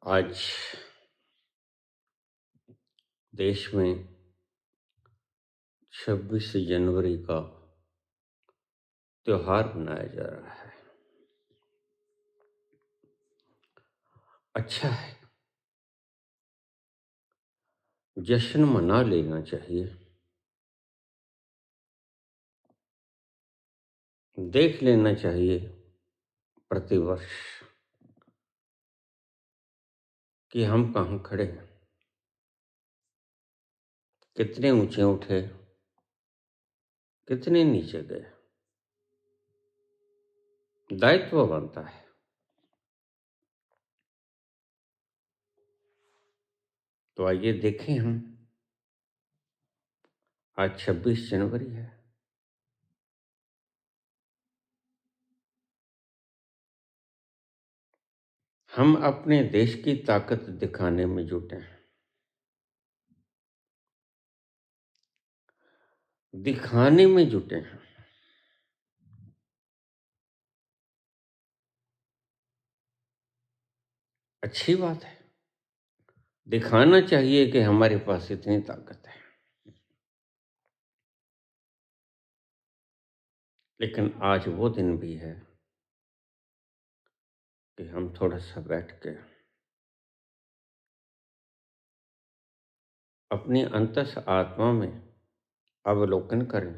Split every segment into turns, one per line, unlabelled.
आज देश में 26 जनवरी का त्योहार मनाया जा रहा है। अच्छा है, जश्न मना लेना चाहिए। देख लेना चाहिए प्रतिवर्ष कि हम कहाँ खड़े हैं, कितने ऊंचे उठे, कितने नीचे गए। दायित्व बनता है। तो आइए देखें हम, आज 26 जनवरी है। हम अपने देश की ताकत दिखाने में जुटे हैं। दिखाने में जुटे हैं। अच्छी बात है। दिखाना चाहिए कि हमारे पास इतनी ताकत है। लेकिन आज वो दिन भी है कि हम थोड़ा सा बैठ के अपनी अंतस आत्मा में अवलोकन करें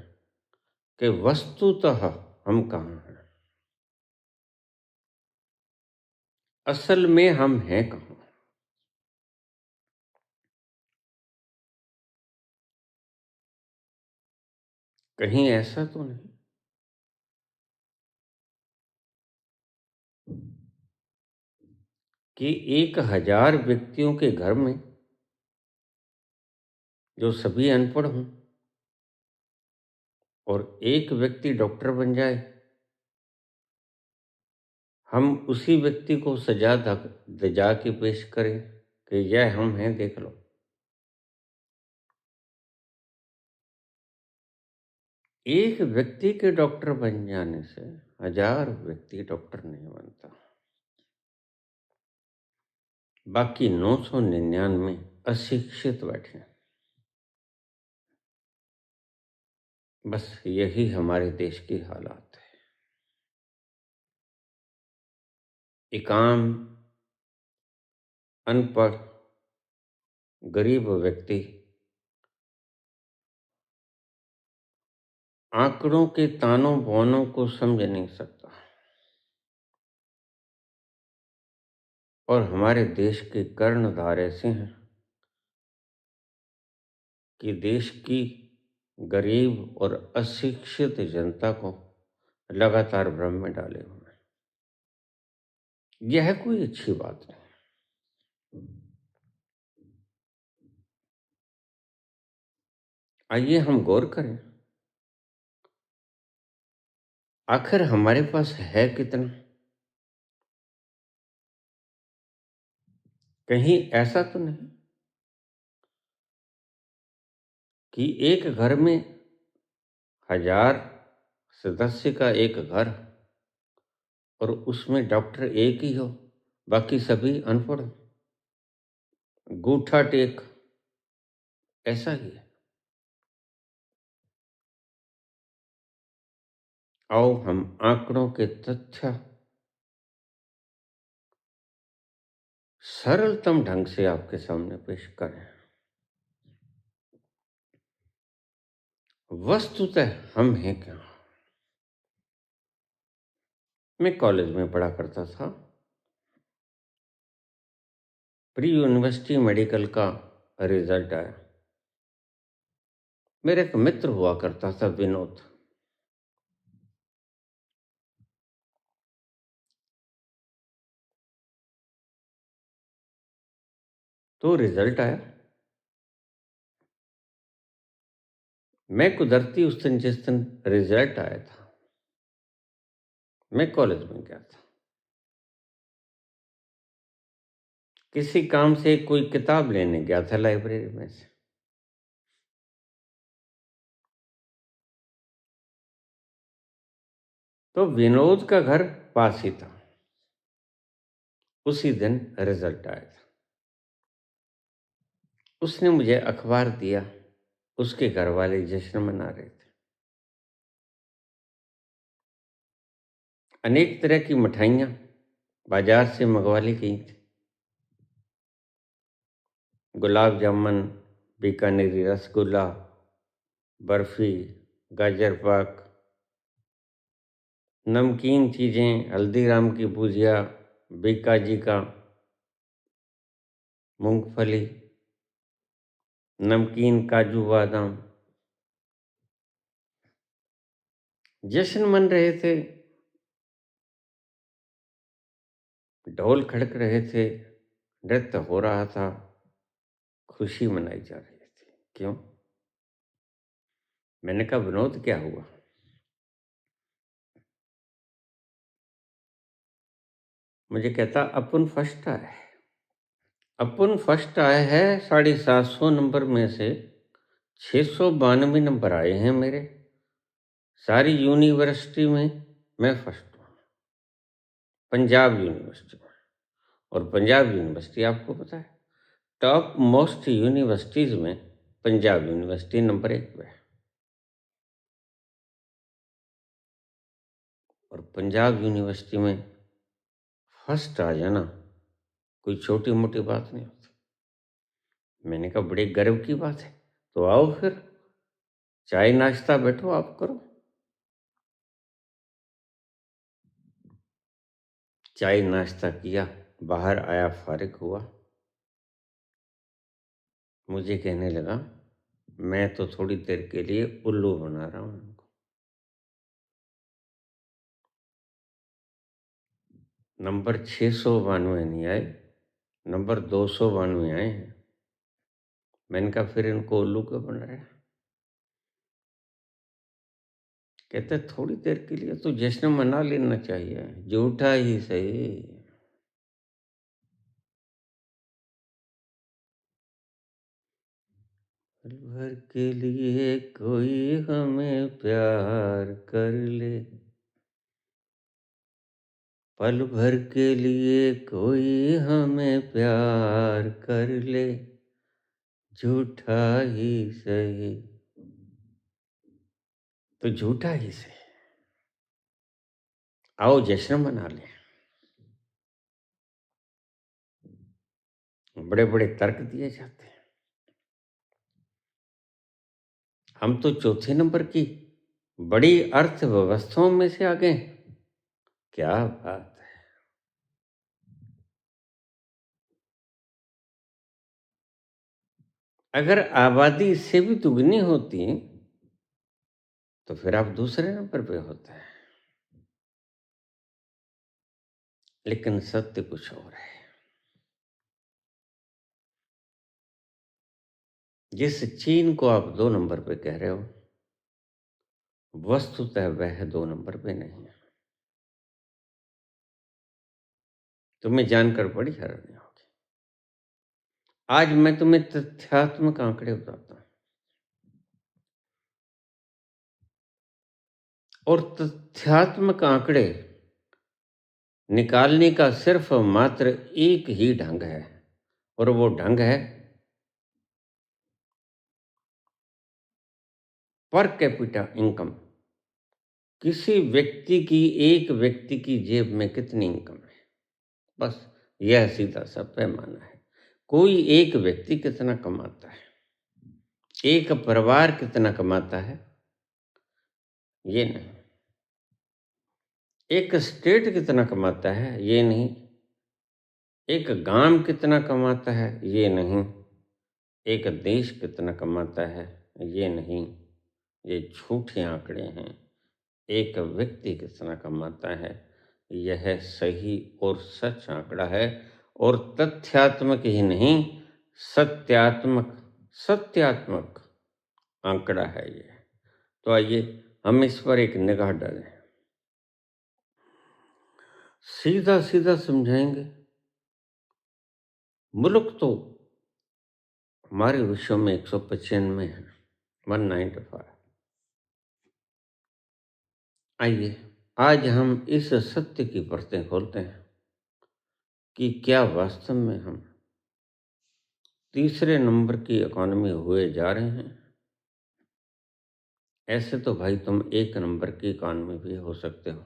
कि वस्तुतः हम कहाँ हैं, असल में हम हैं कहाँ। कहीं ऐसा तो नहीं कि 1000 व्यक्तियों के घर में जो सभी अनपढ़ हों और एक व्यक्ति डॉक्टर बन जाए, हम उसी व्यक्ति को सजा दजा के पेश करें कि यह हम हैं, देख लो। एक व्यक्ति के डॉक्टर बन जाने से 1000 व्यक्ति डॉक्टर नहीं बनता। बाकी 999 अशिक्षित बैठे हैं। बस यही हमारे देश की हालात है। एक आम अनपढ़ गरीब व्यक्ति आंकड़ों के तानों बानों को समझ नहीं सकता और हमारे देश के कर्णधार ऐसे हैं कि देश की गरीब और अशिक्षित जनता को लगातार भ्रम में डाले हुए हैं। यह कोई अच्छी बात नहीं। आइए हम गौर करें, आखिर हमारे पास है कितना। कहीं ऐसा तो नहीं कि एक घर में 1000 सदस्य का एक घर और उसमें डॉक्टर एक ही हो, बाकी सभी अनपढ़, गूठा टेक, ऐसा ही है। आओ हम आंकड़ों के तथ्य सरलतम ढंग से आपके सामने पेश करें। वस्तुतः हम हैं क्या। मैं कॉलेज में पढ़ा करता था। प्री यूनिवर्सिटी मेडिकल का रिजल्ट आया। मेरा एक मित्र हुआ करता था, विनोद। तो रिजल्ट आया। मैं कुदरती उस दिन, जिस दिन रिजल्ट आया था, मैं कॉलेज में गया था। किसी काम से कोई किताब लेने गया था लाइब्रेरी में से। तो विनोद का घर पास ही था। उसी दिन रिजल्ट आया था। उसने मुझे अखबार दिया, उसके घर वाले जश्न मना रहे थे। अनेक तरह की मिठाइयाँ बाजार से मंगवा ली गई थी। गुलाब जामुन, बीकानेरी रसगुल्ला, बर्फी, गाजर पाक, नमकीन चीज़ें, हल्दीराम की भुजिया, बीकाजी का मूंगफली, नमकीन काजू बादाम। जश्न मन रहे थे, ढोल खड़क रहे थे, नृत्य हो रहा था, खुशी मनाई जा रही थी। क्यों? मैंने कहा विनोद क्या हुआ? मुझे कहता अपन फर्स्ट आए। अपन फर्स्ट आए हैं 750 नंबर में से 692 नंबर आए हैं मेरे। सारी यूनिवर्सिटी में मैं फर्स्ट हूँ, पंजाब यूनिवर्सिटी में। और पंजाब यूनिवर्सिटी आपको पता है टॉप मोस्ट यूनिवर्सिटीज में पंजाब यूनिवर्सिटी नंबर 1 पे है। और पंजाब यूनिवर्सिटी में फर्स्ट आ जाना कोई छोटी मोटी बात नहीं होती। मैंने कहा बड़े गर्व की बात है, तो आओ फिर चाय नाश्ता बैठो आप करो। चाय नाश्ता किया, बाहर आया, फारिग हुआ। मुझे कहने लगा मैं तो थोड़ी देर के लिए उल्लू बना रहा हूँ उनको। नंबर 692 नहीं आए, नंबर 292 आए हैं। मैंने कहा फिर इनको उल्लू क्यों बना रहे? कहते थोड़ी देर के लिए तो जश्न मना लेना चाहिए, झूठा ही सही। पल भर के लिए कोई हमें प्यार कर ले, पल भर के लिए कोई हमें प्यार कर ले, झूठा ही सही तो झूठा ही सही, आओ जश्न मना लें। बड़े बड़े तर्क दिए जाते हैं। हम तो चौथे नंबर की बड़ी अर्थव्यवस्थाओं में से आ गए। क्या बात है! अगर आबादी इससे भी दुगनी होती तो फिर आप दूसरे नंबर पे होते हैं। लेकिन सत्य कुछ और है। जिस चीन को आप 2 नंबर पे कह रहे हो, वस्तुतः वह 2 नंबर पे नहीं है। तुम्हें जानकर बड़ी हैरानी होगी। आज मैं तुम्हें तथ्यात्मक आंकड़े बताता हूँ, और तथ्यात्मक आंकड़े निकालने का सिर्फ मात्र एक ही ढंग है, और वो ढंग है पर कैपिटा इनकम। किसी व्यक्ति की, एक व्यक्ति की जेब में कितनी इनकम है, बस यह सीधा सा पैमाना है। कोई एक व्यक्ति कितना कमाता है, एक परिवार कितना कमाता है, ये नहीं। एक स्टेट कितना कमाता है, ये नहीं। एक गांव कितना कमाता है, ये नहीं। एक देश कितना कमाता है, ये नहीं। ये झूठे आंकड़े हैं। एक व्यक्ति कितना कमाता है, यह सही और सच आंकड़ा है, और तथ्यात्मक ही नहीं, सत्यात्मक सत्यात्मक आंकड़ा है ये। तो आइए हम इस पर एक निगाह डालें। सीधा सीधा समझाएंगे। मुल्क तो हमारे विश्व में 195 है, 195। आइए आज हम इस सत्य की परतें खोलते हैं कि क्या वास्तव में हम तीसरे नंबर की इकॉनमी हुए जा रहे हैं? ऐसे तो भाई तुम एक नंबर की इकॉनमी भी हो सकते हो,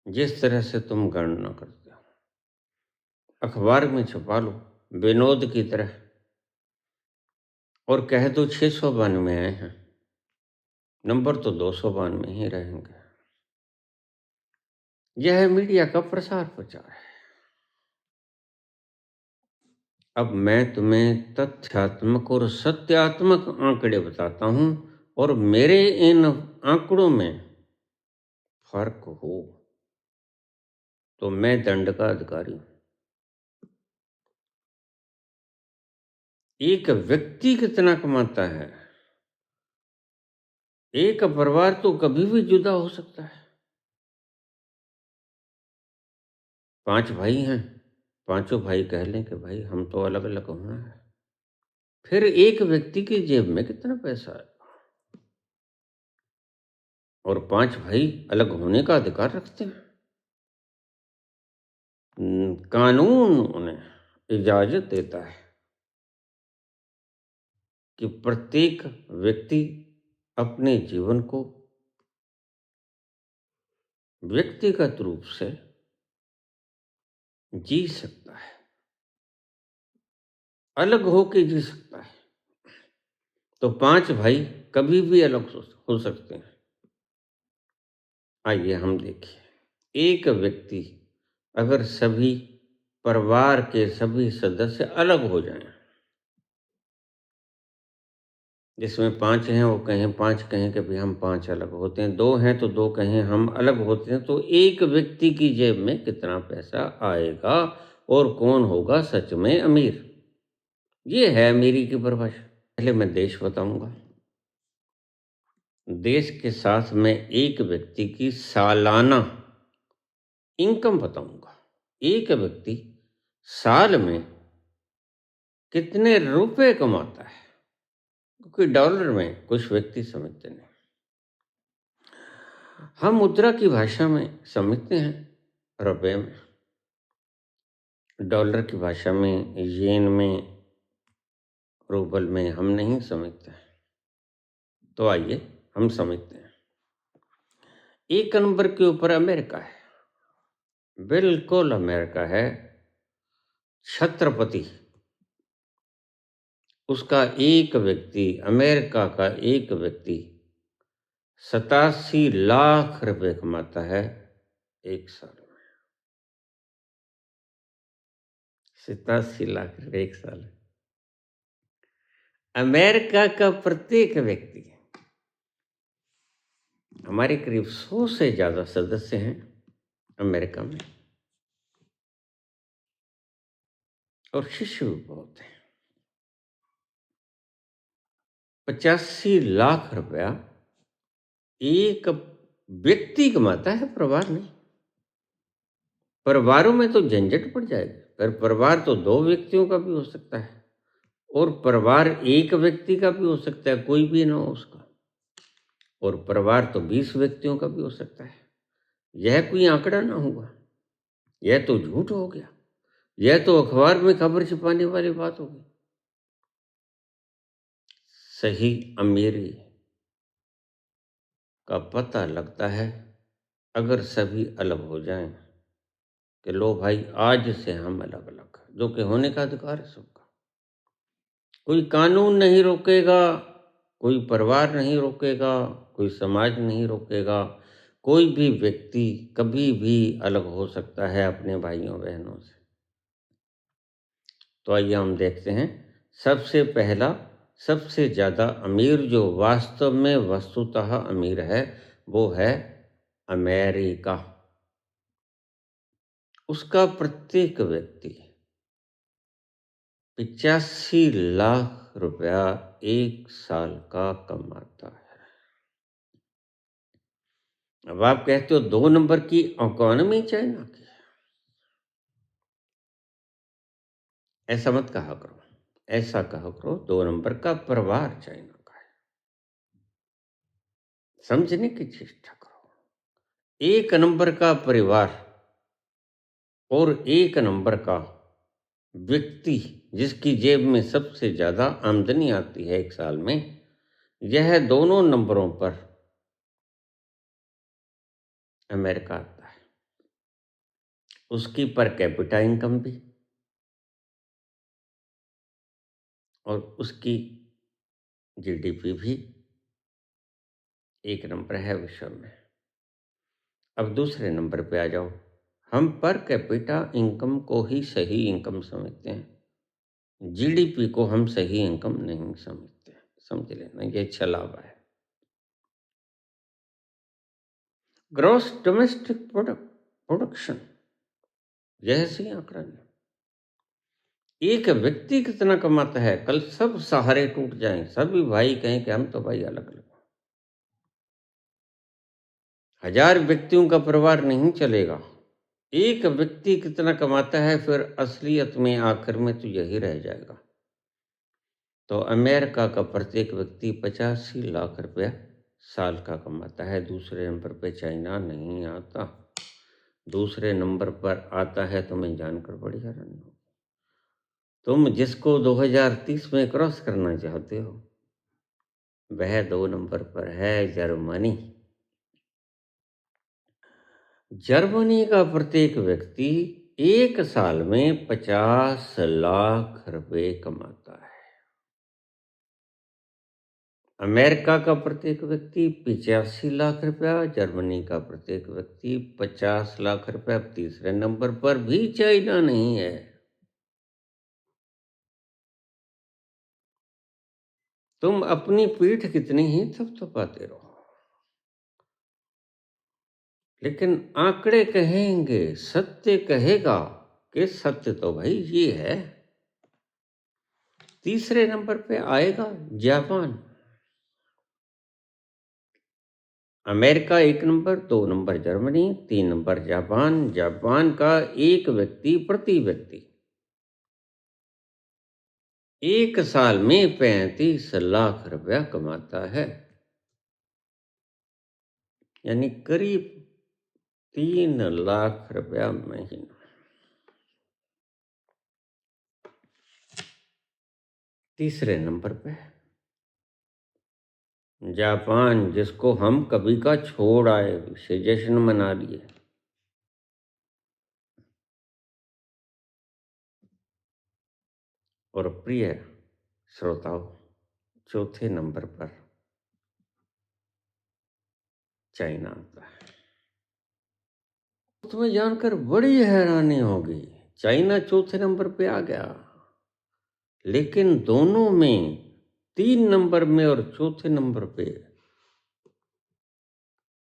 जिस तरह से तुम गणना करते हो। अखबार में छपा लो विनोद की तरह और कह दो 692 आए हैं, नंबर तो 292 ही रहेंगे। यह है मीडिया का प्रसार प्रचार है। अब मैं तुम्हें तथ्यात्मक और सत्यात्मक आंकड़े बताता हूं और मेरे इन आंकड़ों में फर्क हो तो मैं दंड का अधिकारी हूं। एक व्यक्ति कितना कमाता है, एक परिवार तो कभी भी जुदा हो सकता है। 5 भाई हैं, पांचों भाई कह लें कि भाई हम तो अलग अलग होना है, फिर एक व्यक्ति की जेब में कितना पैसा है? और 5 भाई अलग होने का अधिकार रखते हैं। कानून उन्हें इजाजत देता है कि प्रत्येक व्यक्ति अपने जीवन को व्यक्तिगत रूप से जी सकता है, अलग होके जी सकता है। तो 5 भाई कभी भी अलग हो सकते हैं। आइए हम देखें, एक व्यक्ति अगर सभी परिवार के सभी सदस्य अलग हो जाएं, जिसमें 5 हैं वो कहें 5 कहें कि भाई हम 5 अलग होते हैं, 2 हैं तो 2 कहें हम अलग होते हैं, तो एक व्यक्ति की जेब में कितना पैसा आएगा और कौन होगा सच में अमीर? ये है अमीरी की परिभाषा। पहले मैं देश बताऊंगा। देश के साथ मैं एक व्यक्ति की सालाना इनकम बताऊंगा। एक व्यक्ति साल में कितने रुपए कमाता है, क्योंकि डॉलर में कुछ व्यक्ति समझते नहीं। हम मुद्रा की भाषा में समझते हैं रुपए में, डॉलर की भाषा में, येन में, रूबल में हम नहीं समझते हैं। तो आइए हम समझते हैं। एक नंबर के ऊपर अमेरिका है, बिल्कुल अमेरिका है। छत्रपति, उसका एक व्यक्ति, अमेरिका का एक व्यक्ति 87 लाख रुपए कमाता है एक साल में। 87 लाख रुपए एक साल में। अमेरिका का प्रत्येक व्यक्ति, हमारे करीब 100 से ज्यादा सदस्य हैं अमेरिका में और शिष्य भी बहुत हैं। 85 लाख रुपया एक व्यक्ति कमाता है, परिवार नहीं। परिवारों में तो झंझट पड़ जाएगी, पर परिवार तो 2 व्यक्तियों का भी हो सकता है और परिवार एक व्यक्ति का भी हो सकता है, कोई भी ना हो उसका, और परिवार तो 20 व्यक्तियों का भी हो सकता है। यह कोई आंकड़ा ना हुआ, यह तो झूठ हो गया, यह तो अखबार में खबर छुपाने वाली बात होगी। सही अमीरी का पता लगता है अगर सभी अलग हो जाएं कि लो भाई आज से हम अलग अलग, जो कि होने का अधिकार है सबका। कोई कानून नहीं रोकेगा, कोई परिवार नहीं रोकेगा, कोई समाज नहीं रोकेगा, कोई भी व्यक्ति कभी भी अलग हो सकता है अपने भाइयों बहनों से। तो आइए हम देखते हैं। सबसे पहला, सबसे ज़्यादा अमीर जो वास्तव में वस्तुतः अमीर है वो है अमेरिका। उसका प्रत्येक व्यक्ति 85 लाख रुपया एक साल का कमाता है। अब आप कहते हो 2 नंबर की इकोनॉमी चाइना की, ऐसा मत कहा करो। ऐसा कहा करो 2 नंबर का परिवार चाइना का है। समझने की चेष्टा करो। 1 नंबर का परिवार और 1 नंबर का व्यक्ति जिसकी जेब में सबसे ज़्यादा आमदनी आती है 1 साल में, यह दोनों नंबरों पर अमेरिका आता है। उसकी पर कैपिटा इनकम भी और उसकी जीडीपी भी 1 नंबर है विश्व में। अब दूसरे नंबर पे आ जाओ। हम पर कैपिटा इनकम को ही सही इनकम समझते हैं। जीडीपी को हम सही इनकम नहीं समझते। समझ लेना, ये छलावा है। ग्रॉस डोमेस्टिक प्रोडक्शन, यह सही आंकड़ा नहीं। एक व्यक्ति कितना कमाता है, कल सब सहारे टूट जाएं, सभी भाई कहें कि हम तो भाई अलग अलग। 1000 व्यक्तियों का परिवार नहीं चलेगा। एक व्यक्ति कितना कमाता है, फिर असलियत में आखिर में तो यही रह जाएगा। तो अमेरिका का प्रत्येक व्यक्ति 85 लाख रुपया साल का कमाता है। दूसरे नंबर पे चाइना नहीं आता। दूसरे नंबर पर आता है, तुम्हें जानकर बड़ी हैरानी होगी। तुम जिसको 2030 में क्रॉस करना चाहते हो, वह 2 नंबर पर है जर्मनी। जर्मनी का प्रत्येक व्यक्ति 1 साल में 50 लाख रुपए कमाता है। अमेरिका का प्रत्येक व्यक्ति 85 लाख रुपया, जर्मनी का प्रत्येक व्यक्ति 50 लाख रुपया। तीसरे नंबर पर भी चाइना नहीं है। तुम अपनी पीठ कितनी ही थपथपाते रहो, लेकिन आंकड़े कहेंगे, सत्य कहेगा कि सत्य तो भाई ये है। तीसरे नंबर पे आएगा Japan. America 1 number, 2 number Germany, 3 number Japan. Japan का एक व्यक्ति प्रति व्यक्ति 1 साल में 35 लाख रुपया कमाता है, यानी करीब 3 लाख रुपया महीना। तीसरे नंबर पे जापान, जिसको हम कभी का छोड़ आए, उसे जश्न मना लिए। और प्रिय श्रोताओं, चौथे नंबर पर चाइना आता है। तुम्हें जानकर बड़ी हैरानी होगी, चाइना चौथे नंबर पे आ गया, लेकिन दोनों में 3 नंबर में और चौथे नंबर पे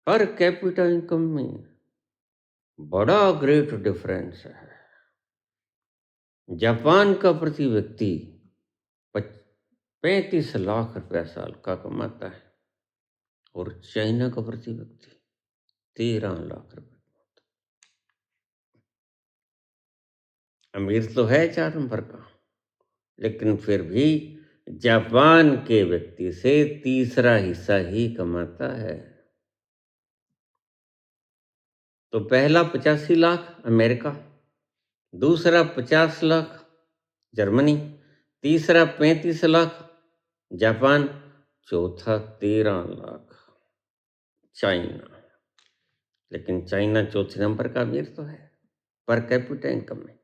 पर कैपिटा इनकम में बड़ा ग्रेट डिफरेंस है। जापान का प्रति व्यक्ति 35 लाख रुपया साल का कमाता है और चाइना का प्रति व्यक्ति 13 लाख रुपए। अमीर तो है 4 नंबर का, लेकिन फिर भी जापान के व्यक्ति से तीसरा हिस्सा ही कमाता है। तो पहला 85 लाख अमेरिका, दूसरा 50 लाख जर्मनी, तीसरा 35 लाख जापान, चौथा 13 लाख चाइना। लेकिन चाइना चौथे नंबर का अमीर तो है पर कैपिटा इनकम में।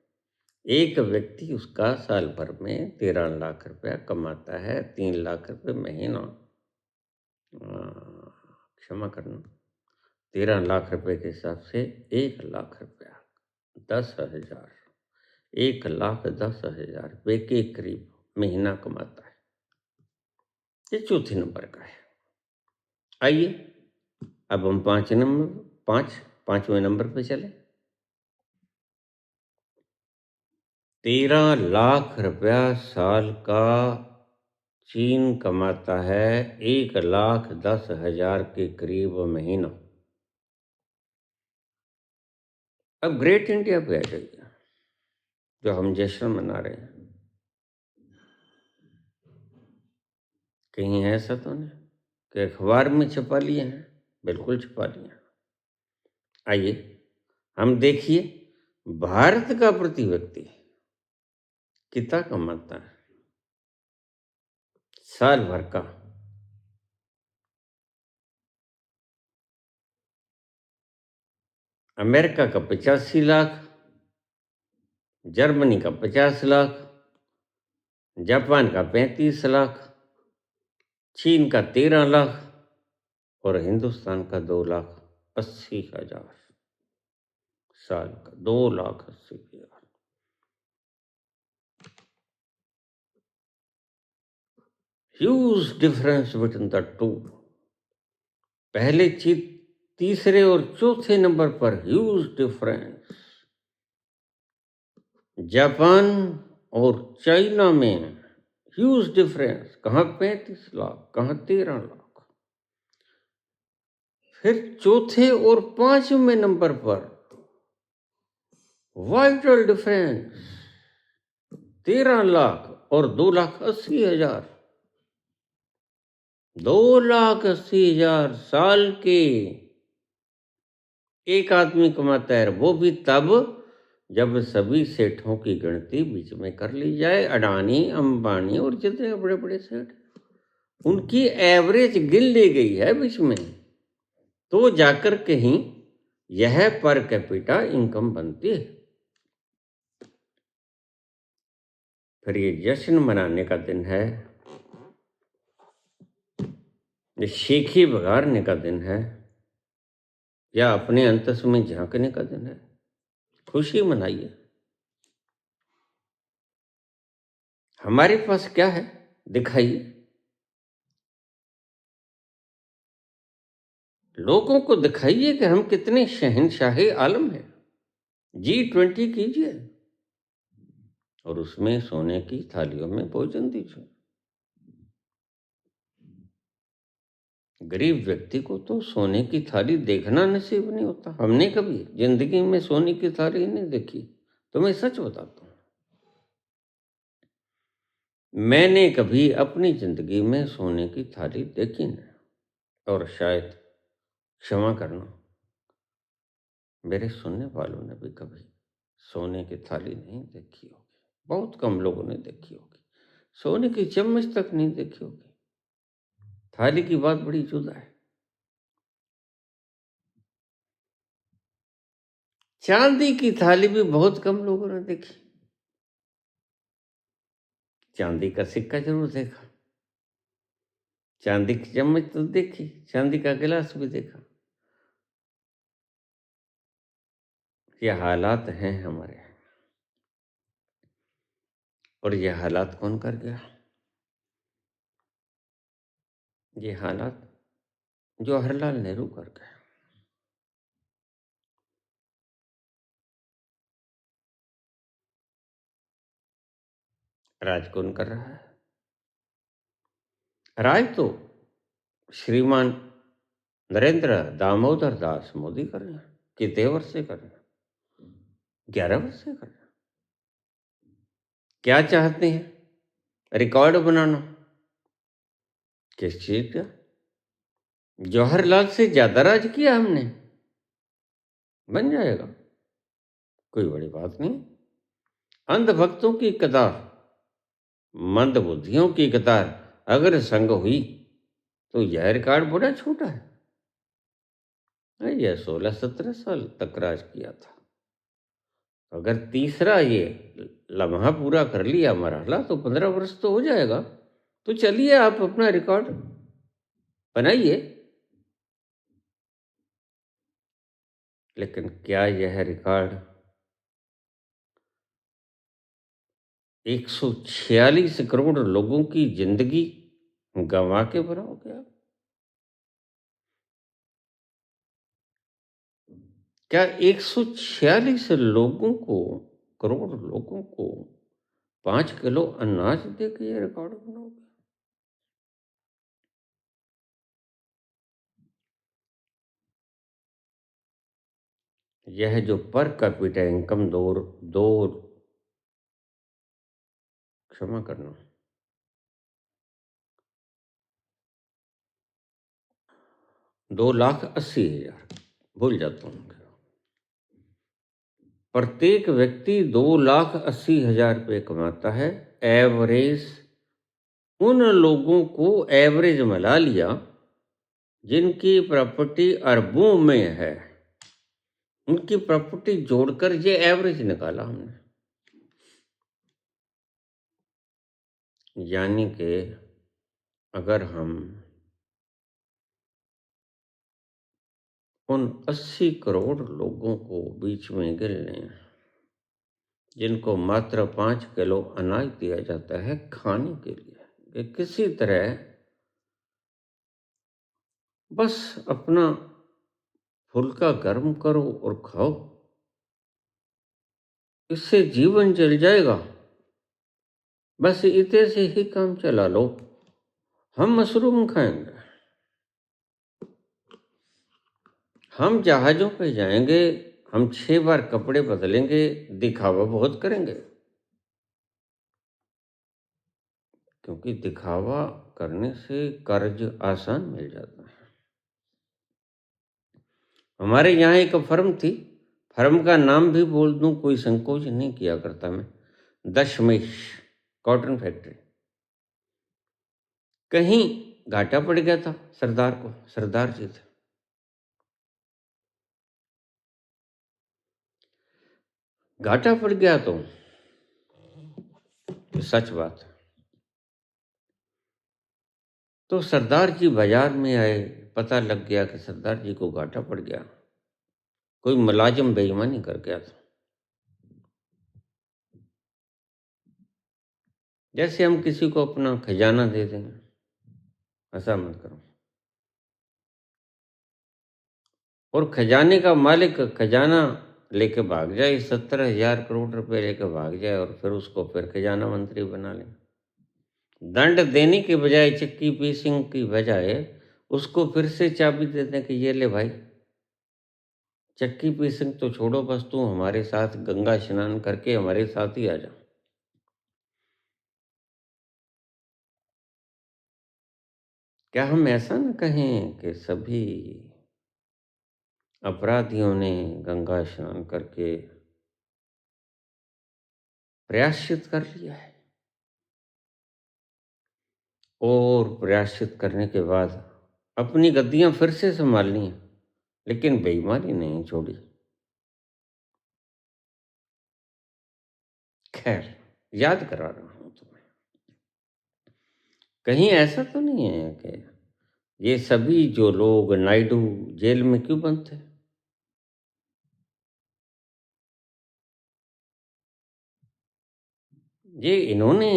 एक व्यक्ति उसका साल भर में 13 लाख रुपया कमाता है, 3 लाख रुपये महीना। क्षमा करना, 13 लाख रुपए के हिसाब से 1 लाख रुपया, 10,000, 1,10,000 रुपये के करीब महीना कमाता है। ये चौथे नंबर का है। आइए अब हम पांचवें नंबर पे चले। 13 लाख रुपया साल का चीन कमाता है, 1,10,000 के करीब महीना। अब ग्रेट इंडिया पे आ जाइए, जो हम जश्न मना रहे हैं। कहीं ऐसा तो नहीं कि अखबार में छपा लिए हैं? बिल्कुल छपा लिए हैं। आइए हम देखिए भारत का प्रति व्यक्ति कितना कमाता है साल भर का? अमेरिका का 85 लाख, जर्मनी का 50 लाख, जापान का 35 लाख, चीन का 13 लाख और हिंदुस्तान का 2,80,000 साल का, 2,80,000। Huge difference between the two. पहले तीसरे और चौथे नंबर पर ह्यूज डिफरेंस। जापान और चाइना में ह्यूज डिफरेंस, कहाँ 35 लाख, कहाँ 13 लाख। फिर चौथे और पांचवें नंबर पर वाइटल डिफरेंस 13 लाख और 2,80,000। 2,80,000 साल के एक आदमी कमाता है, वो भी तब जब सभी सेठों की गिनती बीच में कर ली जाए। अडानी, अंबानी और जितने बड़े बड़े सेठ, उनकी एवरेज गिन ली गई है बीच में, तो जाकर कहीं यह पर कैपिटा इनकम बनती है। फिर ये जश्न मनाने का दिन है, ये शेखी बघारने का दिन है, या अपने अंतस में झांकने का दिन है। खुशी मनाइए। हमारे पास क्या है दिखाइए। लोगों को दिखाइए कि हम कितने शहंशाहे आलम हैं। G20 कीजिए और उसमें सोने की थालियों में भोजन दीजिए। गरीब व्यक्ति को तो सोने की थाली देखना नसीब नहीं होता। हमने कभी जिंदगी में सोने की थाली नहीं देखी, तो मैं सच बताता हूँ, मैंने कभी अपनी जिंदगी में सोने की थाली देखी नहीं। और शायद क्षमा करना, मेरे सुनने वालों ने भी कभी सोने की थाली नहीं देखी होगी। बहुत कम लोगों ने देखी होगी। सोने की चम्मच तक नहीं देखी होगी। थाली की बात बड़ी जुदा है। चांदी की थाली भी बहुत कम लोगों ने देखी। चांदी का सिक्का जरूर देखा, चांदी की चम्मच तो देखी, चांदी का गिलास भी देखा। ये हालात हैं हमारे, और ये हालात कौन कर गया? ये हालात जवाहरलाल नेहरू कर गए। राज कौन कर रहा है? राज तो श्रीमान नरेंद्र दामोदर दास मोदी कर रहे हैं। कितने वर्ष से कर रहे हैं? 11 वर्ष से कर रहे हैं। क्या चाहते हैं? रिकॉर्ड बनाना। किस चीज का? जवाहरलाल से ज्यादा राज किया हमने, बन जाएगा, कोई बड़ी बात नहीं। अंधभक्तों की कतार, मंदबुद्धियों की कतार अगर संग हुई तो यह रिकॉर्ड बड़ा छोटा है। यह 16-17 साल तक राज किया था। अगर तीसरा ये लम्हा पूरा कर लिया मरहला, तो 15 वर्ष तो हो जाएगा। तो चलिए आप अपना रिकॉर्ड बनाइए। लेकिन क्या यह रिकॉर्ड 146 करोड़ लोगों की जिंदगी गंवा के बनाओगे आप? क्या 146 करोड़ लोगों को 5 किलो अनाज दे के ये रिकॉर्ड बनाओगे? यह जो पर कैपिटा इनकम दो क्षमा करना, 2,80,000, भूल जाता हूँ, प्रत्येक व्यक्ति 2,80,000 रुपये कमाता है। एवरेज उन लोगों को एवरेज मिला लिया जिनकी प्रॉपर्टी अरबों में है, उनकी प्रॉपर्टी जोड़कर ये एवरेज निकाला हमने। यानी कि अगर हम उन 80 करोड़ लोगों को बीच में गिन लें जिनको मात्र 5 किलो अनाज दिया जाता है खाने के लिए, कि किसी तरह बस अपना फुल्का गर्म करो और खाओ, इससे जीवन चल जाएगा, बस इतने से ही काम चला लो, हम मशरूम खाएंगे, हम जहाजों पे जाएंगे, हम 6 बार कपड़े बदलेंगे, दिखावा बहुत करेंगे, क्योंकि दिखावा करने से कर्ज आसान मिल जाता है। हमारे यहाँ एक फर्म थी, फर्म का नाम भी बोल दूं, कोई संकोच नहीं किया करता मैं, दशमेश कॉटन फैक्ट्री। कहीं घाटा पड़ गया था सरदार को, सरदार जी थे, घाटा पड़ गया तो सच बात है। तो सरदार जी बाजार में आए, पता लग गया कि सरदार जी को घाटा पड़ गया, कोई मुलाजिम बेईमानी कर गया था। जैसे हम किसी को अपना खजाना दे दें, ऐसा मत करो, और खजाने का मालिक खजाना लेके भाग जाए, 70,000 करोड़ रुपए लेके भाग जाए, और फिर उसको फिर खजाना मंत्री बना ले। दंड देने के बजाय, चक्की पीसिंग की बजाय उसको फिर से चाबी दे दें कि ये ले भाई, चक्की पीसिंग तो छोड़ो, बस तू हमारे साथ गंगा स्नान करके हमारे साथ ही आ जा। क्या हम ऐसा न कहें कि सभी अपराधियों ने गंगा स्नान करके प्रायश्चित कर लिया है, और प्रायश्चित करने के बाद अपनी गद्दियां फिर से संभालनी है, लेकिन बेईमानी नहीं छोड़ी। खैर, याद करा रहा हूं तुम्हें, कहीं ऐसा तो नहीं है कि ये सभी जो लोग नायडू जेल में क्यों बंद थे? ये इन्होंने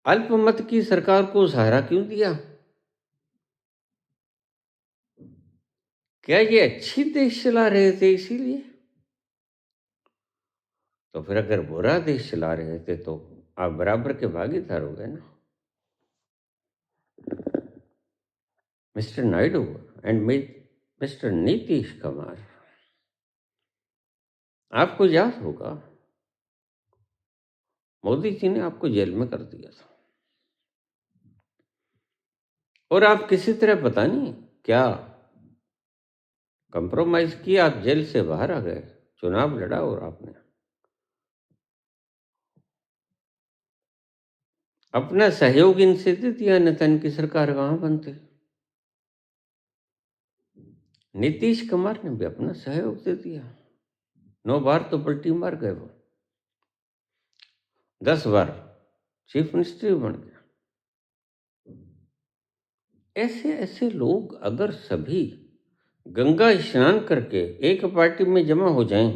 अल्पमत की सरकार को सहारा क्यों दिया? क्या ये अच्छी देश चला रहे थे इसीलिए? तो फिर अगर बुरा देश चला रहे थे तो आप बराबर के भागीदार हो गए ना। Mister Naidu and mister Nitish Kumar, आपको याद होगा मोदी जी ने आपको जेल में कर दिया था, और आप किसी तरह पता नहीं क्या कंप्रोमाइज किया, आप जेल से बाहर आ गए, चुनाव लड़ा और आपने अपना सहयोग इनसे दे दिया, नेता इनकी सरकार कहाँ बनती। नीतीश कुमार ने भी अपना सहयोग दे दिया, 9 बार तो पलटी मार गए वो, 10 बार चीफ मिनिस्टर बन गया। ऐसे ऐसे लोग अगर सभी गंगा स्नान करके एक पार्टी में जमा हो जाएं,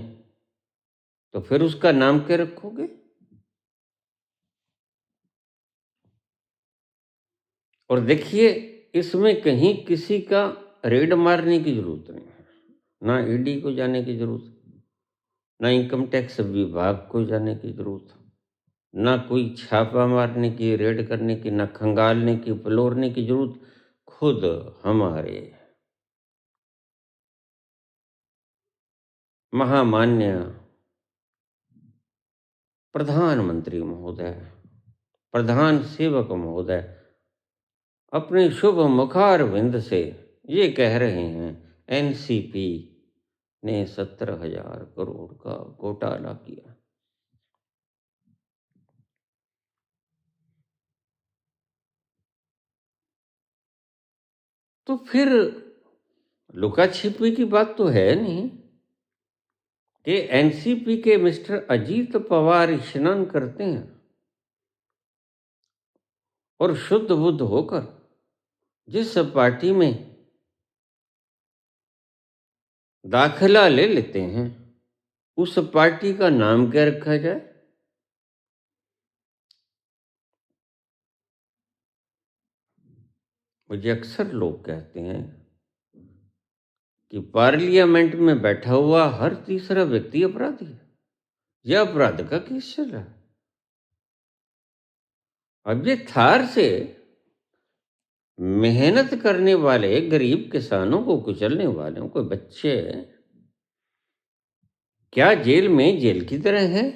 तो फिर उसका नाम क्या रखोगे? और देखिए, इसमें कहीं किसी का रेड मारने की जरूरत नहीं है, ना ईडी को जाने की जरूरत, ना इनकम टैक्स विभाग को जाने की जरूरत, ना कोई छापा मारने की, रेड करने की, ना खंगालने की, फलोरने की जरूरत। खुद हमारे महामान्य प्रधानमंत्री महोदय, प्रधान सेवक महोदय अपने शुभ मुखारविंद से ये कह रहे हैं, एनसीपी ने 70,000 करोड़ का घोटाला किया। तो फिर लुका छिपी की बात तो है नहीं कि एनसीपी के मिस्टर अजीत पवार स्नान करते हैं और शुद्ध बुद्ध होकर जिस पार्टी में दाखिला ले लेते हैं उस पार्टी का नाम क्या रखा जाए? मुझे अक्सर लोग कहते हैं कि पार्लियामेंट में बैठा हुआ हर तीसरा व्यक्ति अपराधी है। यह अपराध का केस चल रहा है। अब ये थार से मेहनत करने वाले गरीब किसानों को कुचलने वाले कोई बच्चे क्या जेल में जेल की तरह है?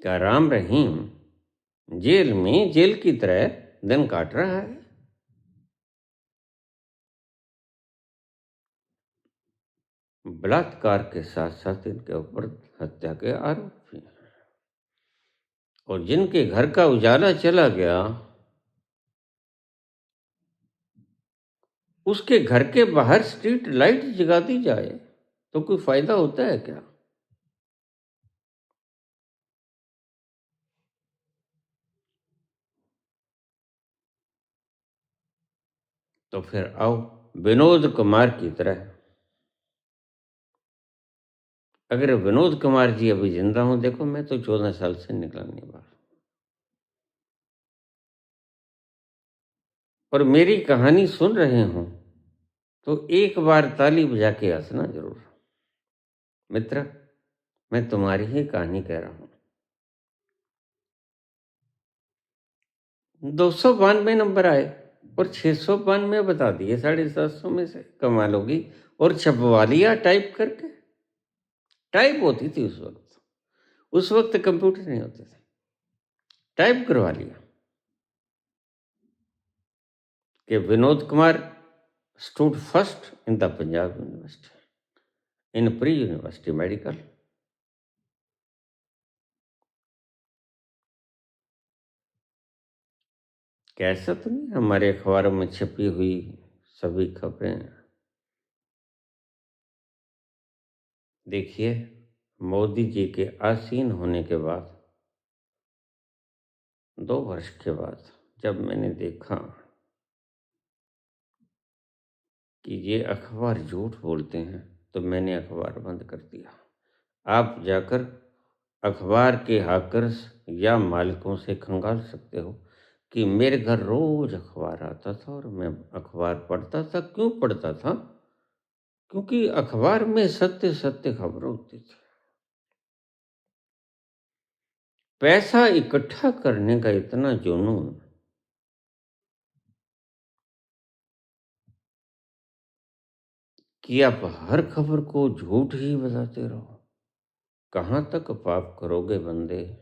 क्या राम रहीम जेल में जेल की तरह दिन काट रहा है? बलात्कार के साथ साथ इनके ऊपर हत्या के आरोप भी हैं। और जिनके घर का उजाला चला गया उसके घर के बाहर स्ट्रीट लाइट जगा दी जाए तो कोई फायदा होता है क्या? तो फिर आओ विनोद कुमार की तरह, अगर विनोद कुमार जी अभी जिंदा हूं, देखो मैं तो 14 साल से निकला नहीं बाहर, और मेरी कहानी सुन रहे हो तो एक बार ताली बजा के हंसना जरूर। मित्र, मैं तुम्हारी ही कहानी कह रहा हूं। 292 नंबर आए और 692 बता दिए 750 में से। कमाल होगी। और छपवा लिया टाइप करके। टाइप होती थी उस वक्त कंप्यूटर नहीं होते थे, टाइप करवा लिया कि Vinod Kumar stood first in the Punjab university in pre university medical. कैसा तो नहीं हमारे अखबारों में छपी हुई सभी खबरें। देखिए, मोदी जी के आसीन होने के बाद 2 वर्ष के बाद जब मैंने देखा कि ये अखबार झूठ बोलते हैं तो मैंने अखबार बंद कर दिया। आप जाकर अखबार के हाकर्स या मालिकों से खंगाल सकते हो कि मेरे घर रोज अखबार आता था और मैं अखबार पढ़ता था। क्यों पढ़ता था? क्योंकि अखबार में सत्य सत्य खबर होती थी। पैसा इकट्ठा करने का इतना जुनून कि आप हर खबर को झूठ ही बताते रहो। कहाँ तक पाप करोगे बंदे?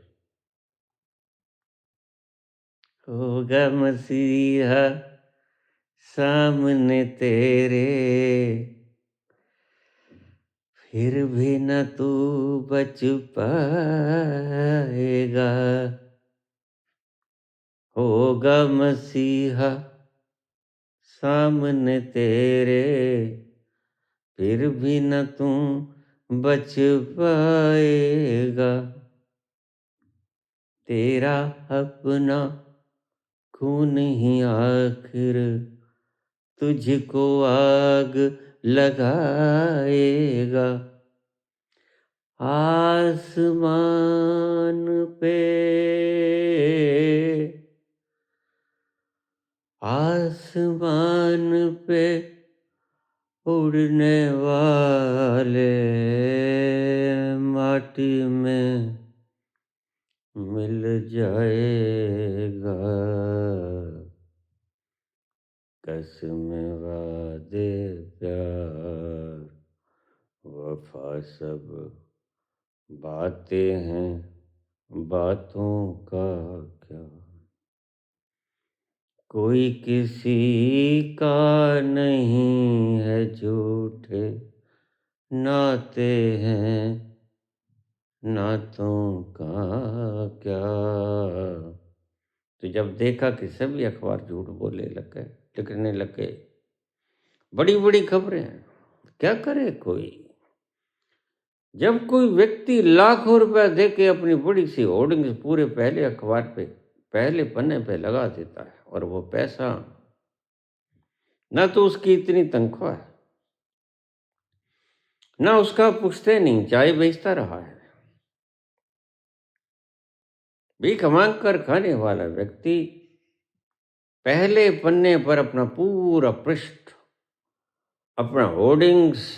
होगा मसीहा सामने तेरे, फिर भी न तू बच पाएगा। होगा मसीहा सामने तेरे, फिर भी न तू बच पाएगा। तेरा अपना खून ही आखिर तुझको आग लगाएगा। आसमान पे आसमान पे उड़ने वाले माटी में मिल जाएगा। कसम वादे प्यार वफा सब बातें हैं, बातों का क्या। कोई किसी का नहीं है, झूठे नाते हैं, नातों का क्या। तो जब देखा कि सभी अखबार झूठ बोलने लग गए, लिखने लग गए, बड़ी बड़ी खबरें हैं, क्या करे कोई। जब कोई व्यक्ति लाखों रुपया दे के अपनी बड़ी सी होर्डिंग्स पूरे पहले अखबार पे, पहले पन्ने पे लगा देता है, और वो पैसा ना तो उसकी इतनी तनख्वाह है, ना उसका पुश्ते नहीं, चाय बेचता रहा है। भीख मांग कर खाने वाला व्यक्ति पहले पन्ने पर अपना पूरा पृष्ठ, अपना होर्डिंग्स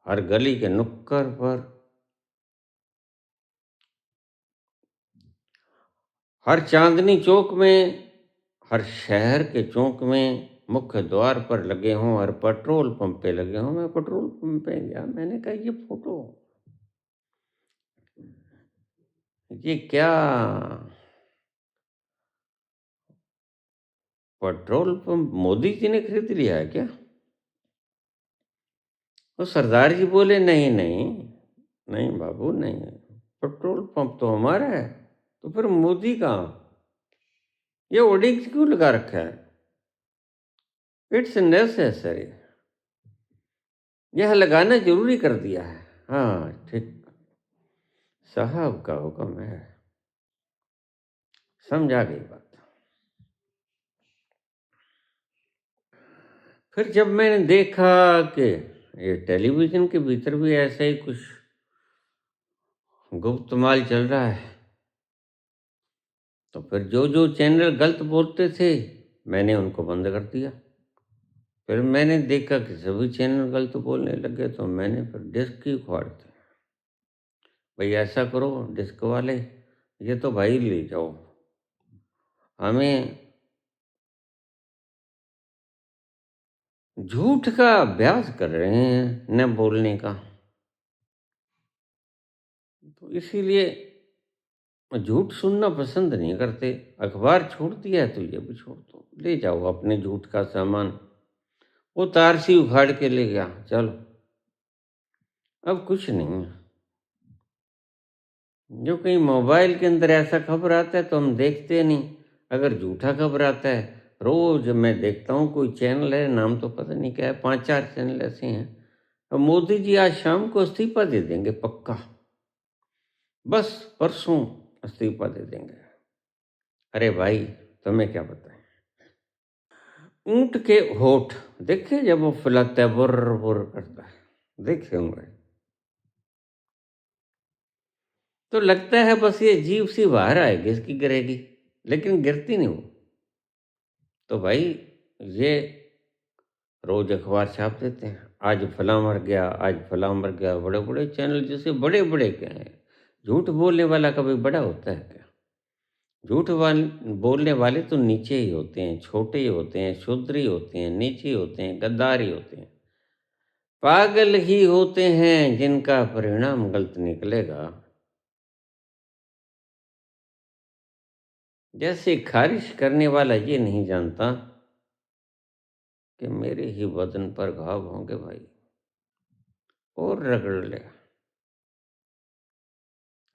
हर गली के नुक्कड़ पर, हर चांदनी चौक में, हर शहर के चौक में, मुख्य द्वार पर लगे हों, हर पेट्रोल पंप पे लगे हों। मैं पेट्रोल पंप पे गया, मैंने कहा ये फोटो, ये क्या पेट्रोल पंप मोदी जी ने खरीद लिया है क्या? तो सरदार जी बोले नहीं नहीं नहीं बाबू नहीं, पेट्रोल पंप तो हमारा है। तो फिर मोदी कहाँ? ये होर्डिंग्स क्यों लगा रखा है? इट्स नेसेसरी, यह लगाना जरूरी कर दिया है। हाँ ठीक, साहब का हुक्म है, समझा गई बात। फिर जब मैंने देखा कि ये टेलीविजन के भीतर भी ऐसा ही कुछ गुप्त माल चल रहा है, तो फिर जो जो चैनल गलत बोलते थे मैंने उनको बंद कर दिया। फिर मैंने देखा कि सभी चैनल गलत बोलने लगे, तो मैंने फिर डिस्क ही उखाड़ दी। भाई ऐसा करो डिस्क वाले, ये तो भाई ले जाओ, हमें झूठ का अभ्यास कर रहे हैं न बोलने का, तो इसीलिए झूठ सुनना पसंद नहीं करते। अखबार छोड़ दिया है तो ये भी छोड़ दो, ले जाओ अपने झूठ का सामान। वो तार सी उखाड़ के ले गया, चलो अब कुछ नहीं है। जो कहीं मोबाइल के अंदर ऐसा खबर आता है तो हम देखते नहीं। अगर झूठा खबर आता है, रोज मैं देखता हूँ कोई चैनल है, नाम तो पता नहीं क्या है, 5-4 चैनल ऐसे हैं, और मोदी जी आज शाम को इस्तीफा दे देंगे पक्का, बस परसों इस्तीफा दे देंगे। अरे भाई तुम्हें क्या पता है? ऊंट के होठ देखे जब वो फुलाता है, बुर बुर करता है, देखे होंगे। तो लगता है बस ये जीभ सी बाहर आएगी इसकी, गिरेगी, लेकिन गिरती नहीं वो। तो भाई ये रोज अखबार छाप देते हैं, आज फलां मर गया, आज फलां मर गया। बड़े बड़े चैनल जैसे बड़े बड़े क्या हैं, झूठ बोलने वाला कभी बड़ा होता है क्या? झूठ बोलने वाले तो नीचे ही होते हैं, छोटे ही होते हैं, शूद्र ही होते हैं, नीचे ही होते हैं, गद्दार ही होते हैं। पागल ही होते हैं जिनका परिणाम गलत निकलेगा। जैसे खारिश करने वाला ये नहीं जानता कि मेरे ही बदन पर घाव होंगे भाई, और रगड़ ले,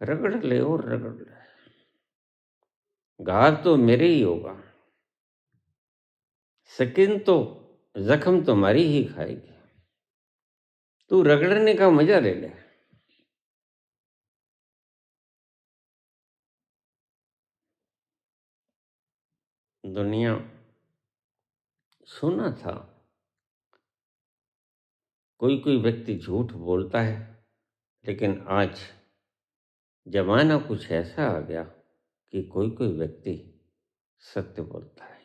रगड़ ले और रगड़ ले, घाव तो मेरे ही होगा, स्किन तो, जख्म तुम्हारी ही खाएगी, तू रगड़ने का मजा ले ले। दुनिया सुना था कोई कोई व्यक्ति झूठ बोलता है, लेकिन आज जमाना कुछ ऐसा आ गया कि कोई कोई व्यक्ति सत्य बोलता है।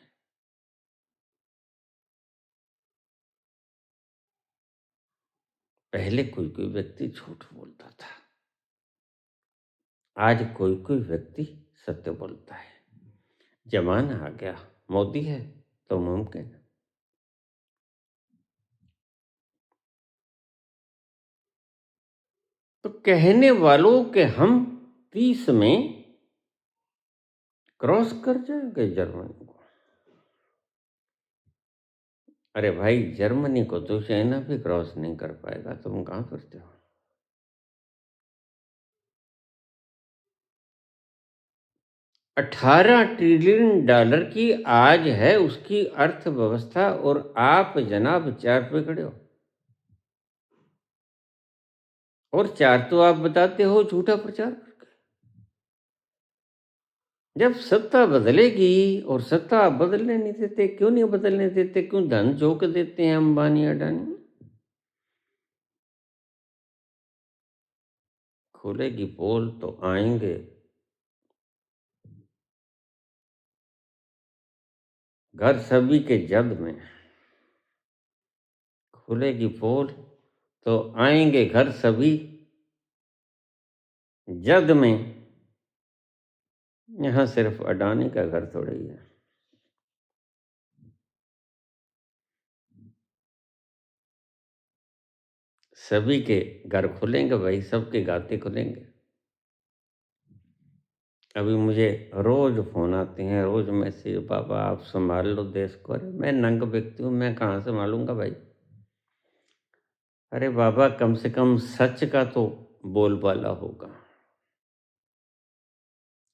पहले कोई कोई व्यक्ति झूठ बोलता था, आज कोई कोई व्यक्ति सत्य बोलता है। जमाना आ गया, मोदी है तो मुमकिन। तो कहने वालों के हम 30 में क्रॉस कर जाएंगे जर्मनी को। अरे भाई, जर्मनी को तो चाइना भी क्रॉस नहीं कर पाएगा, तुम कहाँ फिरते हो? 18 ट्रिलियन डॉलर की आज है उसकी अर्थव्यवस्था, और आप जनाब 4 पे खड़े हो। और 4 तो आप बताते हो झूठा प्रचार करके। जब सत्ता बदलेगी, और सत्ता आप बदलने नहीं देते, क्यों नहीं बदलने देते? क्यों धन झोंक देते हैं अंबानी अडानी? खुलेगी पोल तो आएंगे घर सभी के जद में। खुलेगी पोल तो आएंगे घर सभी जद में। यहाँ सिर्फ अडानी का घर थोड़ा ही है। सभी के घर खुलेंगे भाई, सबके गाते खुलेंगे। अभी मुझे रोज फोन आते हैं, रोज मैसेज, बाबा आप संभाल लो देश को। अरे मैं नंग व्यक्ति हूँ, मैं कहाँ संभालूंगा भाई? अरे बाबा, कम से कम सच का तो बोलबाला होगा।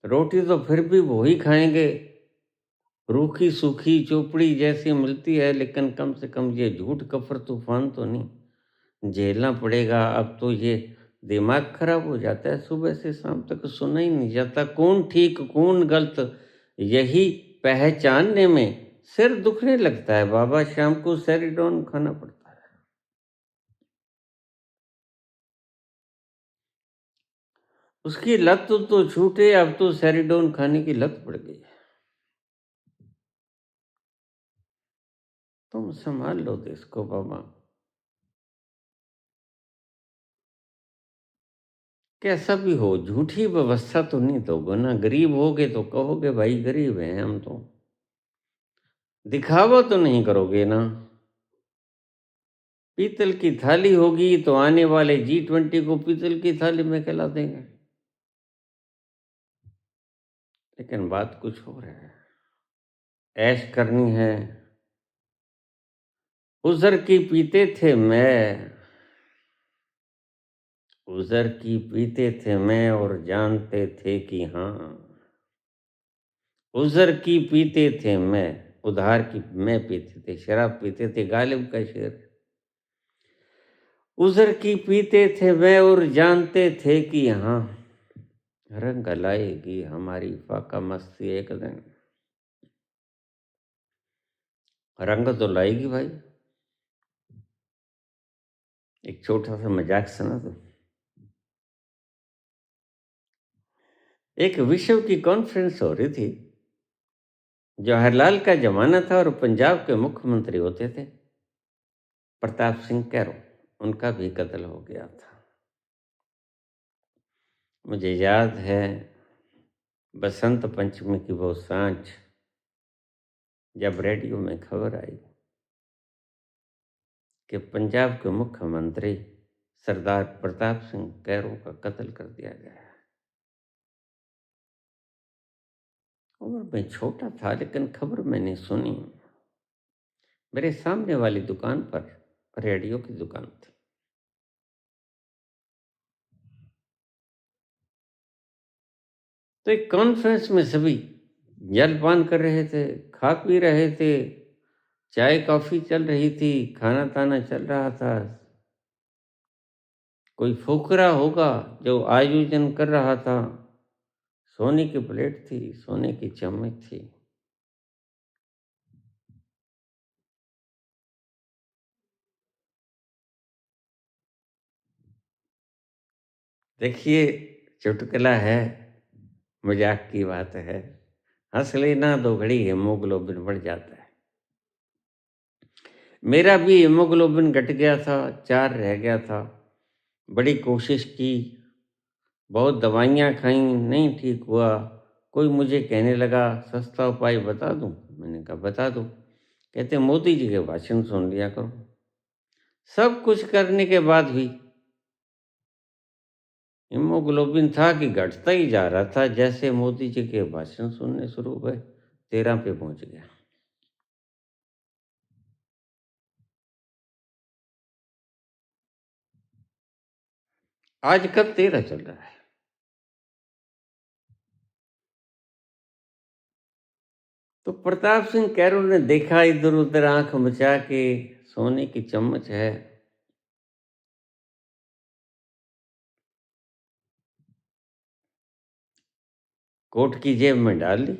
रोटी तो फिर भी वो ही खाएंगे, रूखी सूखी चोपड़ी जैसी मिलती है, लेकिन कम से कम ये झूठ कफर तूफान तो नहीं झेलना पड़ेगा। अब तो ये दिमाग खराब हो जाता है, सुबह से शाम तक सुना ही नहीं जाता कौन ठीक कौन गलत। यही पहचानने में सिर दुखने लगता है बाबा, शाम को सेरिडोन खाना पड़ता है। उसकी लत तो छूटे, अब तो सेरिडोन खाने की लत पड़ गई है। तुम संभाल लो देश को बाबा। कैसा भी हो, झूठी व्यवस्था तो नहीं दोगे ना। गरीब होगे तो कहोगे भाई गरीब हैं हम तो, दिखावा तो नहीं करोगे ना। पीतल की थाली होगी तो आने वाले G20 को पीतल की थाली में खिला देंगे। लेकिन बात कुछ हो रहा है, ऐश करनी है। उजर की पीते थे मैं, उजर की पीते थे मैं और जानते थे कि हाँ, उजर की पीते थे मैं, उधार की मैं पीते थे, शराब पीते थे, गालिब का शेर। उजर की पीते थे मैं और जानते थे कि हाँ, रंग लाएगी हमारी फाका मस्ती एक दिन। रंग तो लाएगी भाई। एक छोटा सा मजाक सुना दो। एक विश्व की कॉन्फ्रेंस हो रही थी, जवाहरलाल का जमाना था और पंजाब के मुख्यमंत्री होते थे प्रताप सिंह कैरो। उनका भी कत्ल हो गया था। मुझे याद है बसंत पंचमी की वो सांझ, जब रेडियो में खबर आई कि पंजाब के मुख्यमंत्री सरदार प्रताप सिंह कैरो का कत्ल कर दिया गया है। उम्र में छोटा था, लेकिन खबर मैंने सुनी। मेरे सामने वाली दुकान पर रेडियो की दुकान थी। तो एक कॉन्फ्रेंस में सभी जलपान कर रहे थे, खा पी रहे थे, चाय कॉफी चल रही थी, खाना ताना चल रहा था। कोई फुकरा होगा जो आयोजन कर रहा था। सोने की प्लेट थी, सोने की चम्मच थी। देखिए, चुटकुला है, मजाक की बात है। हंस लेना, 2 घड़ी हीमोग्लोबिन बढ़ जाता है। मेरा भी हीमोग्लोबिन घट गया था, 4 रह गया था। बड़ी कोशिश की, बहुत दवाइयाँ खाई, नहीं ठीक हुआ। कोई मुझे कहने लगा सस्ता उपाय बता दूं? मैंने कहा बता दो। कहते मोदी जी के भाषण सुन लिया करो। सब कुछ करने के बाद भी हीमोग्लोबिन था कि घटता ही जा रहा था। जैसे मोदी जी के भाषण सुनने शुरू हुए, 13 पे पहुंच गया। आजकल 13 चल रहा है। तो प्रताप सिंह कैरों ने देखा इधर-उधर आँख बचा के, सोने की चम्मच है। कोट की जेब में डाल ली।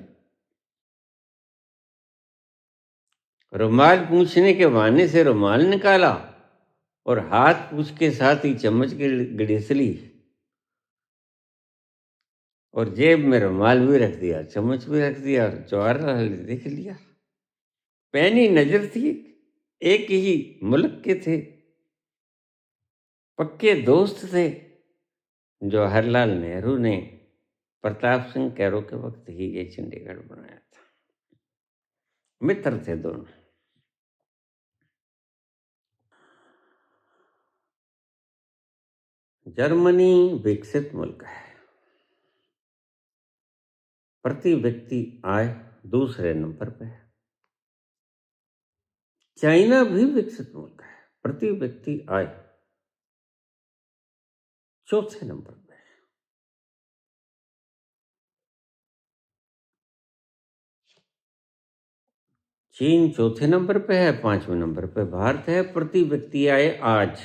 रुमाल पूछने के बहाने से रुमाल निकाला और हाथ पूछ के साथ ही चम्मच घड़ीस ली और जेब में रुमाल भी रख दिया, चम्मच भी रख दिया और जवाहरलाल ने देख लिया। पैनी नजर थी, एक ही मुल्क के थे, पक्के दोस्त थे। जवाहरलाल नेहरू ने प्रताप सिंह कैरो के वक्त ही ये चंडीगढ़ बनाया था। मित्र थे दोनों। जर्मनी विकसित मुल्क है, प्रति व्यक्ति आय दूसरे नंबर पे है। चाइना भी विकसित मुल्क है, प्रति व्यक्ति आय चौथे नंबर पे है। चीन चौथे नंबर पे है, 5वें नंबर पे भारत है प्रति व्यक्ति आय आज।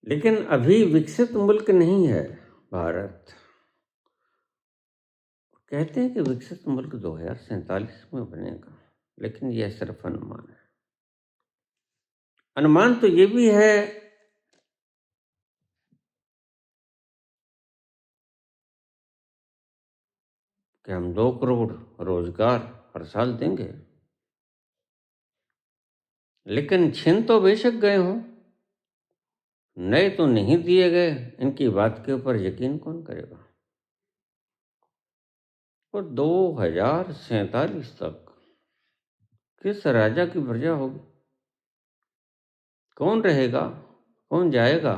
लेकिन अभी विकसित मुल्क नहीं है भारत। कहते हैं कि विकसित मुल्क 2047 में बनेगा, लेकिन यह सिर्फ अनुमान है। अनुमान तो ये भी है कि हम 2 करोड़ रोजगार हर साल देंगे, लेकिन छिन तो बेशक गए हों, नए तो नहीं दिए गए। इनकी बात के ऊपर यकीन कौन करेगा? और 2047 तक किस राजा की प्रजा होगी? कौन रहेगा, कौन जाएगा,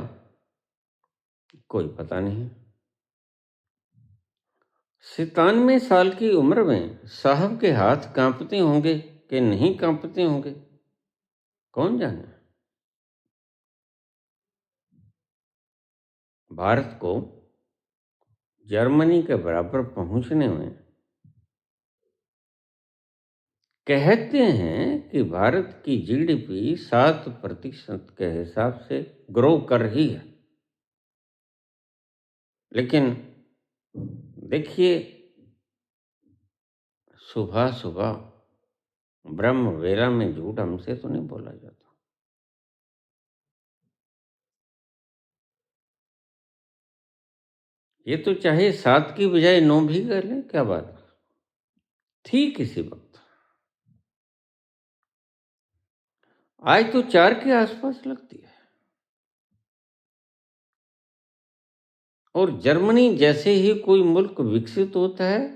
कोई पता नहीं। 97 साल की उम्र में साहब के हाथ कांपते होंगे कि नहीं कांपते होंगे, कौन जाने। भारत को जर्मनी के बराबर पहुंचने में कहते हैं कि भारत की जीडीपी 7% के हिसाब से ग्रो कर रही है। लेकिन देखिए, सुबह सुबह ब्रह्म वेला में झूठ हमसे तो नहीं बोला जाता। ये तो चाहे 7 की बजाय 9 भी कर लें, क्या बात थी किसी वक्त। आज तो 4 के आसपास लगती है। और जर्मनी जैसे ही कोई मुल्क विकसित होता है,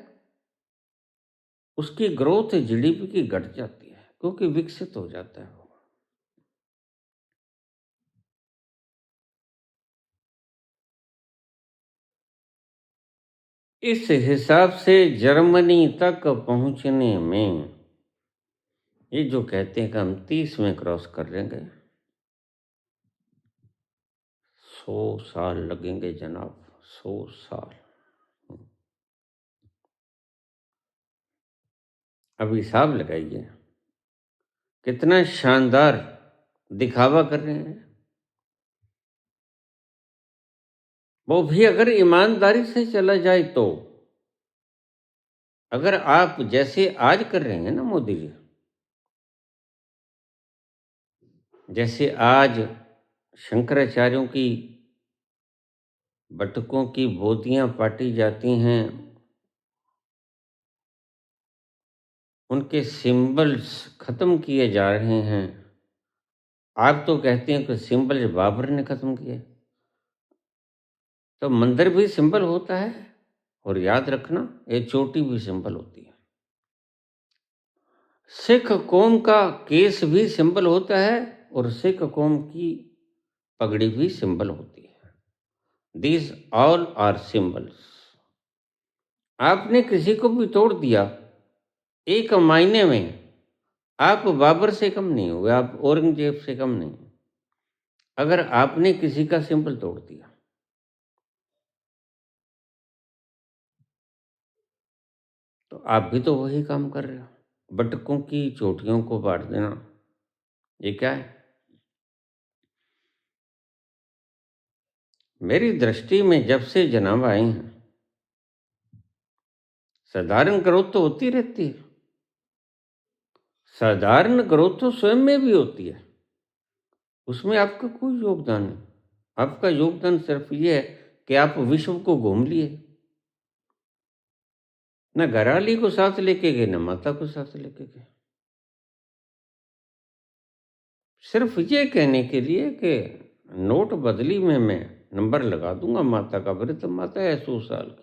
उसकी ग्रोथ जीडीपी की घट जाती है, क्योंकि विकसित हो जाता है वो। इस हिसाब से जर्मनी तक पहुंचने में ये जो कहते हैं कि हम 30 में क्रॉस कर लेंगे, 100 साल लगेंगे जनाब, 100 साल। अब हिसाब लगाइए, कितना शानदार दिखावा कर रहे हैं। वो भी अगर ईमानदारी से चला जाए तो। अगर आप जैसे आज कर रहे हैं ना मोदी जी, जैसे आज शंकराचार्यों की बटुकों की बोधियां पाटी जाती हैं, उनके सिंबल्स खत्म किए जा रहे हैं। आप तो कहते हैं कि सिंबल बाबर ने खत्म किए, तो मंदिर भी सिंबल होता है। और याद रखना, ये चोटी भी सिंबल होती है। सिख कौम का केस भी सिंबल होता है और सिख कौम की पगड़ी भी सिंबल होती है। These all are symbols. आपने किसी को भी तोड़ दिया, एक मायने में आप बाबर से कम नहीं हुए, आप औरंगजेब से कम नहीं। अगर आपने किसी का सिंबल तोड़ दिया, तो आप भी तो वही काम कर रहे हो। बटुकों की चोटियों को बाँट देना, ये क्या है? मेरी दृष्टि में जब से जनाब आए हैं, साधारण ग्रोथ तो होती रहती है। साधारण ग्रोथ तो स्वयं में भी होती है, उसमें आपका कोई योगदान नहीं। आपका योगदान सिर्फ ये है कि आप विश्व को घूम लिए, ना घरवाली को साथ लेके गए, ना माता को साथ लेके गए। सिर्फ ये कहने के लिए कि नोट बदली में मैं नंबर लगा दूंगा माता का, वृद्ध माता है 100 साल की,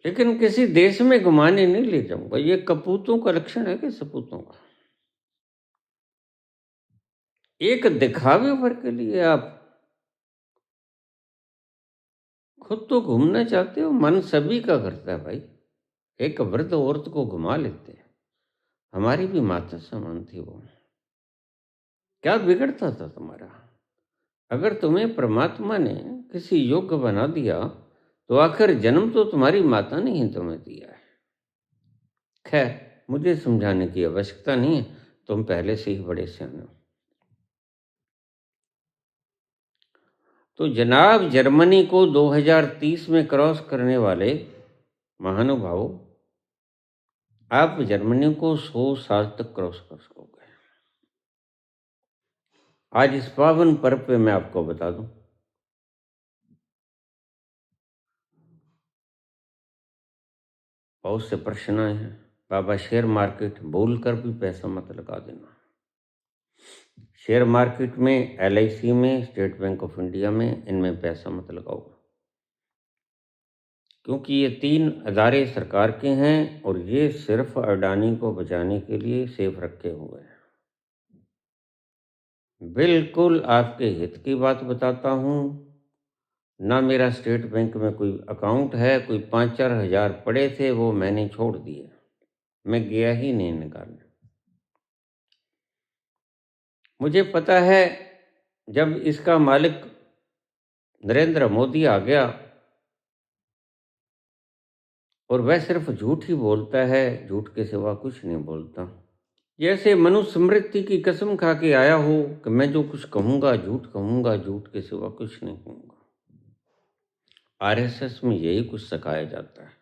लेकिन किसी देश में घुमाने नहीं ले जाऊंगा। ये कपूतों का लक्षण है कि सपूतों का? एक दिखावे भर के लिए आप खुद तो घूमना चाहते हो, मन सभी का करता है भाई। एक वृद्ध औरत को घुमा लेते हैं, हमारी भी माता समान थी वो, क्या बिगड़ता था तुम्हारा? अगर तुम्हें परमात्मा ने किसी योग्य बना दिया, तो आखिर जन्म तो तुम्हारी माता ने ही तुम्हें दिया है। खैर, मुझे समझाने की आवश्यकता नहीं है, तुम पहले से ही बड़े सियाने हो। तो जनाब, जर्मनी को 2030 में क्रॉस करने वाले महानुभाव, आप जर्मनी को 100 साल तक क्रॉस कर सकोगे। आज इस पावन पर्व पे मैं आपको बता दूं, बहुत से प्रश्न आए हैं। बाबा, शेयर मार्केट भूल कर भी पैसा मत लगा देना। शेयर मार्केट में, LIC में, स्टेट बैंक ऑफ इंडिया में, इनमें पैसा मत लगाओ, क्योंकि ये 3 अदारे सरकार के हैं और ये सिर्फ अडानी को बचाने के लिए सेफ रखे हुए हैं। बिल्कुल आपके हित की बात बताता हूँ। ना मेरा स्टेट बैंक में कोई अकाउंट है, कोई 5-4 हज़ार पड़े थे, वो मैंने छोड़ दिए, मैं गया ही नहीं निकालने। मुझे पता है, जब इसका मालिक नरेंद्र मोदी आ गया और वह सिर्फ झूठ ही बोलता है, झूठ के सिवा कुछ नहीं बोलता। जैसे मनुस्मृति की कसम खा के आया हो कि मैं जो कुछ कहूँगा झूठ के सिवा कुछ नहीं कहूँगा। RSS में यही कुछ सिखाया जाता है,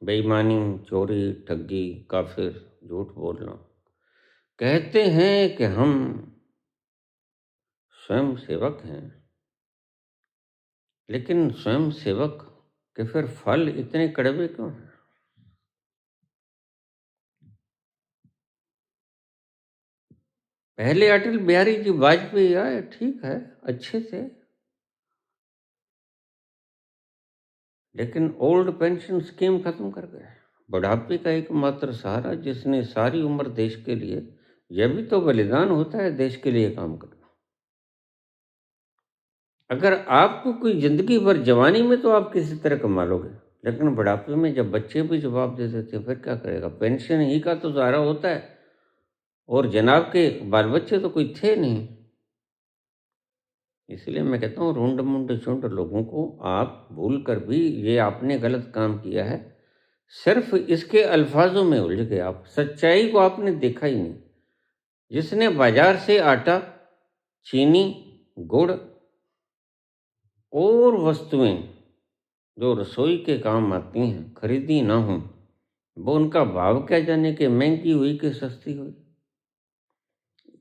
बेईमानी, चोरी, ठगी, काफिर, झूठ बोलना। कहते हैं कि हम स्वयं सेवक हैं, लेकिन स्वयं सेवक के फिर फल इतने कड़वे क्यों हैं? पहले अटल बिहारी जी वाजपेयी आए, ठीक है, अच्छे थे, लेकिन ओल्ड पेंशन स्कीम खत्म कर गए। बुढ़ापे का एकमात्र सहारा, जिसने सारी उम्र देश के लिए, यह भी तो बलिदान होता है देश के लिए काम करना। अगर आपको कोई जिंदगी भर, जवानी में तो आप किसी तरह कमा लोगे, लेकिन बुढ़ापे में जब बच्चे भी जवाब दे देते हैं, फिर क्या करेगा? पेंशन ही का तो सहारा होता है, और जनाब के बाल बच्चे तो कोई थे नहीं। इसलिए मैं कहता हूँ, रूंड मुंड चुंड लोगों को आप भूल कर भी, ये आपने गलत काम किया है, सिर्फ इसके अल्फाजों में उलझ गए आप, सच्चाई को आपने देखा ही नहीं। जिसने बाजार से आटा, चीनी, गुड़ और वस्तुएं जो रसोई के काम आती हैं खरीदी ना हो, वो उनका भाव क्या जाने कि महंगी हुई कि सस्ती हुई।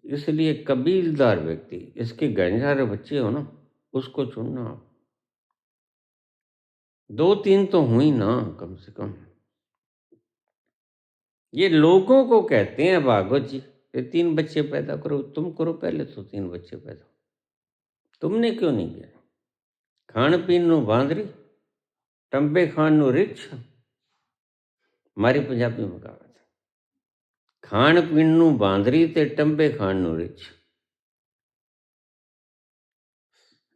इसलिए कबीलदार व्यक्ति, इसके गंजारे बच्चे हो ना, उसको चुनना आप। 2-3 तो हुई ना कम से कम। ये लोगों को कहते हैं भागवत जी, ये 3 बच्चे पैदा करो। तुम करो पहले तो 3 बच्चे पैदा, तुमने क्यों नहीं किया? खान पीन नु बांदरी, टंबे खान नु रिछ, हमारी पंजाबी में कहावत है। खान पीन नु बांदरी ते टंबे खान नु रिछ।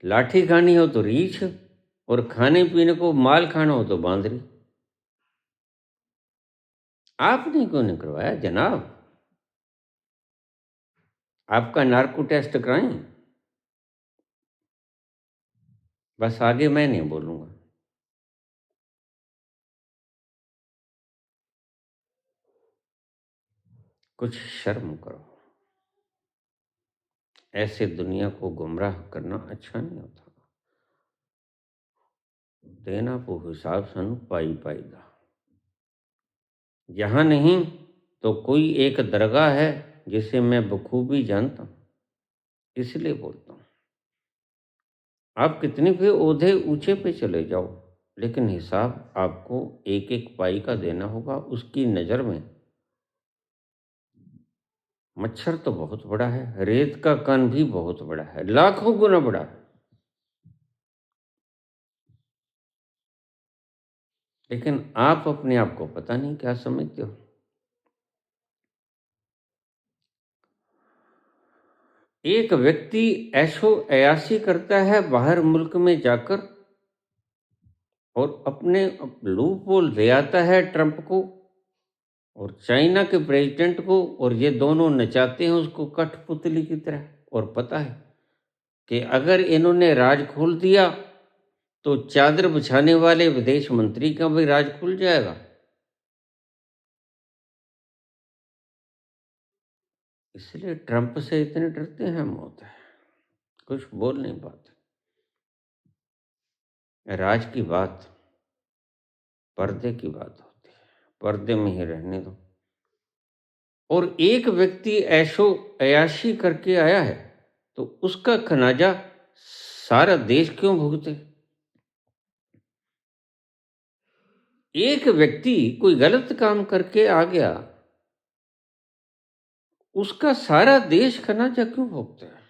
लाठी खानी हो तो रीछ, और खाने पीने को माल खाना हो तो बांदरी। आपने क्यों नहीं करवाया जनाब? आपका नार्को टेस्ट कराएं? बस आगे मैं नहीं बोलूँगा। कुछ शर्म करो। ऐसे दुनिया को गुमराह करना अच्छा नहीं होता। देना को हिसाब सन पाई पाईदा। यहाँ नहीं तो कोई एक दरगाह है जिसे मैं बखूबी जानता हूँ, इसलिए बोलता हूँ। आप कितने भी ओहदे ऊंचे पे चले जाओ, लेकिन हिसाब आपको एक एक पाई का देना होगा। उसकी नज़र में मच्छर तो बहुत बड़ा है, रेत का कण भी बहुत बड़ा है, लाखों गुना बड़ा है। लेकिन आप अपने आप को पता नहीं क्या समझते हो। एक व्यक्ति ऐशो ऐयाशी करता है बाहर मुल्क में जाकर और अपने लूप होल दे आता है ट्रंप को और चाइना के प्रेसिडेंट को, और ये दोनों नचाते हैं उसको कठपुतली की तरह। और पता है कि अगर इन्होंने राज खोल दिया तो चादर बिछाने वाले विदेश मंत्री का भी राज खुल जाएगा। इसलिए ट्रंप से इतने डरते हैं मोदी, कुछ बोल नहीं पाते। राज की बात पर्दे की बात होती है, पर्दे में ही रहने दो। और एक व्यक्ति ऐशो ऐयाशी करके आया है तो उसका खनाजा सारा देश क्यों भुगते। एक व्यक्ति कोई गलत काम करके आ गया, उसका सारा देश खनाजा क्यों भुगता है।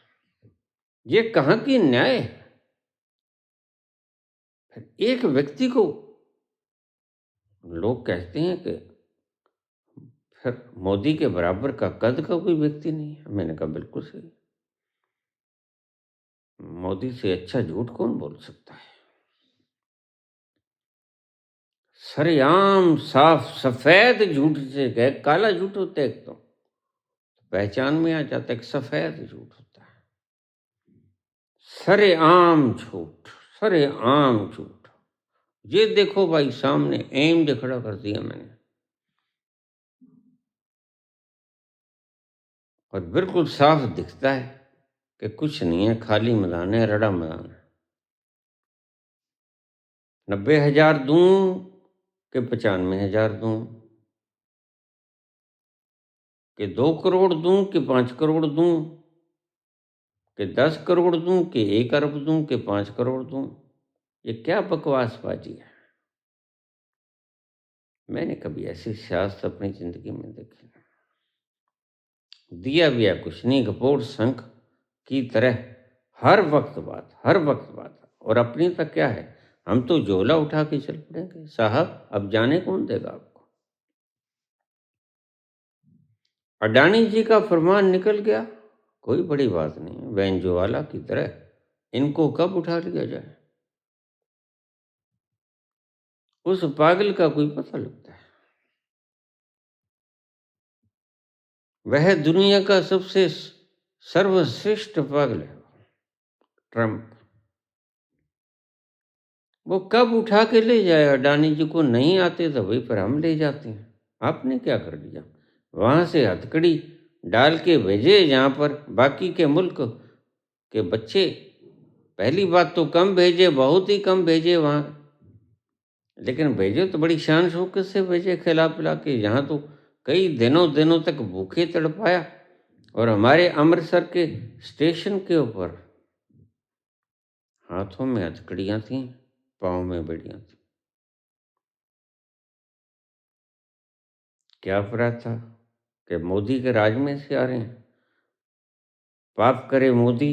ये कहाँ की न्याय है। एक व्यक्ति को लोग कहते हैं कि फिर मोदी के बराबर का कद का कोई व्यक्ति नहीं है। मैंने कहा बिल्कुल सही, मोदी से अच्छा झूठ कौन बोल सकता है। सरेआम साफ सफेद झूठ से गए, काला झूठ होता है एक तो पहचान में आ जाता है कि सफेद झूठ होता है। सरेआम झूठ, सरेआम झूठ। ये देखो भाई सामने एम de खड़ा कर दिया मैंने, और बिल्कुल साफ दिखता है कि कुछ नहीं है, खाली मैदान है, रड़ा मैदान है। 90,000 दूं कि 95,000 दूं, कि 2 करोड़ दूं कि 5 करोड़ दूं, कि 10 करोड़ दूं कि 1 अरब दूं कि 5 करोड़ दूं। ये क्या बकवासबाजी है। मैंने कभी ऐसी सियासत अपनी जिंदगी में देखी नहीं। दिया भी है कुछ नहीं, गपोड़ शंख की तरह हर वक्त बात, हर वक्त बात। और अपनी तक क्या है, हम तो झोला उठा के चल पड़ेंगे साहब, अब जाने कौन देगा आपको। अडानी जी का फरमान निकल गया, कोई बड़ी बात नहीं, वेंजुआला की तरह इनको कब उठा लिया जाए, उस पागल का कोई पता लगता है। वह दुनिया का सबसे सर्वश्रेष्ठ पागल है ट्रंप। वो कब उठा के ले जाए। अडानी जी को नहीं आते तो भाई पर हम ले जाते हैं। आपने क्या कर दिया, वहाँ से हथकड़ी डाल के भेजे जहाँ पर बाकी के मुल्क के बच्चे, पहली बात तो कम भेजे, बहुत ही कम भेजे वहाँ, लेकिन भेजे तो बड़ी शान शौकत से भेजे, खिला पिला के। यहाँ तो कई दिनों दिनों तक भूखे तड़पाया। और हमारे अमृतसर के स्टेशन के ऊपर हाथों में हथकड़ियाँ थीं, पाँव में बेड़ियाँ थीं। क्या अपराध था कि मोदी के राज में से आ रहे हैं। पाप करे मोदी,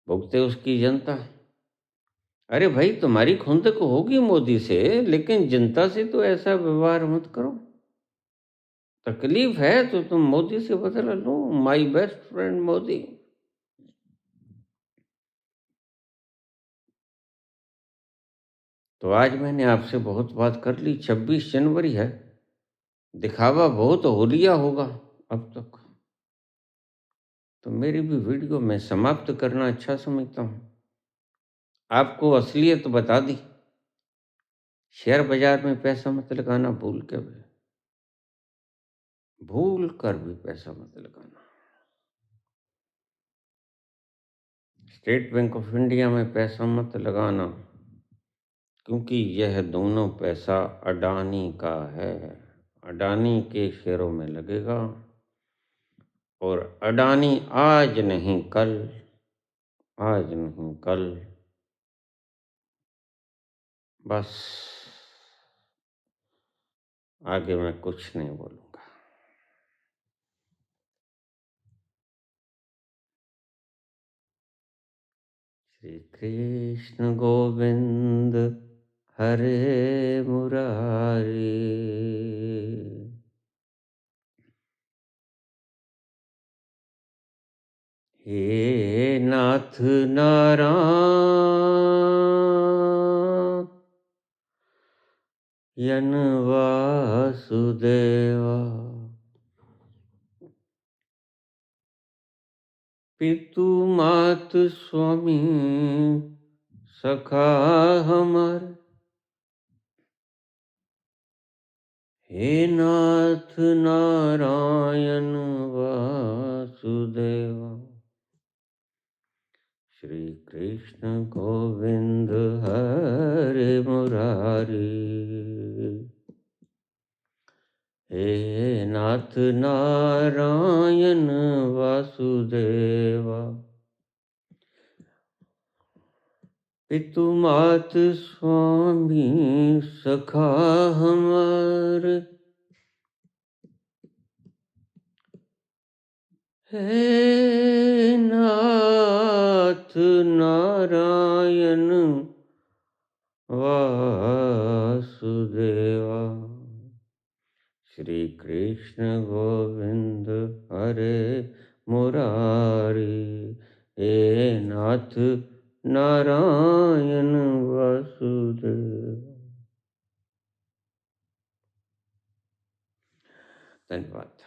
भुगते उसकी जनता। अरे भाई तुम्हारी खुंदक होगी मोदी से, लेकिन जनता से तो ऐसा व्यवहार मत करो। तकलीफ है तो तुम मोदी से बदला लो, माय बेस्ट फ्रेंड मोदी। तो आज मैंने आपसे बहुत बात कर ली। 26 जनवरी है, दिखावा बहुत होलिया होगा अब तक। तो मेरी भी वीडियो मैं समाप्त करना अच्छा समझता हूँ। आपको असलियत बता दी। शेयर बाज़ार में पैसा मत लगाना भूल के भी। भूल कर भी पैसा मत लगाना। स्टेट बैंक ऑफ इंडिया में पैसा मत लगाना, क्योंकि यह दोनों पैसा अडानी का है। अडानी के शेयरों में लगेगा और अडानी आज नहीं कल, आज नहीं कल, बस आगे मैं कुछ नहीं बोलूँगा। श्री कृष्ण गोविंद हरे मुरारी, हे नाथ नारायण वासुदेवा, पितु मात स्वामी सखा हमर, हे नाथ नारायण वासुदेवा। श्री कृष्ण गोविंद हरे मुरारी, हे नाथ नारायण वासुदेवा, पितु मात स्वामी सखा हमर, हे नाथ नारायण वासुदेवा। श्री कृष्ण गोविंद हरे मुरारी, हे नाथ नारायण वासुदेवा। धन्यवाद।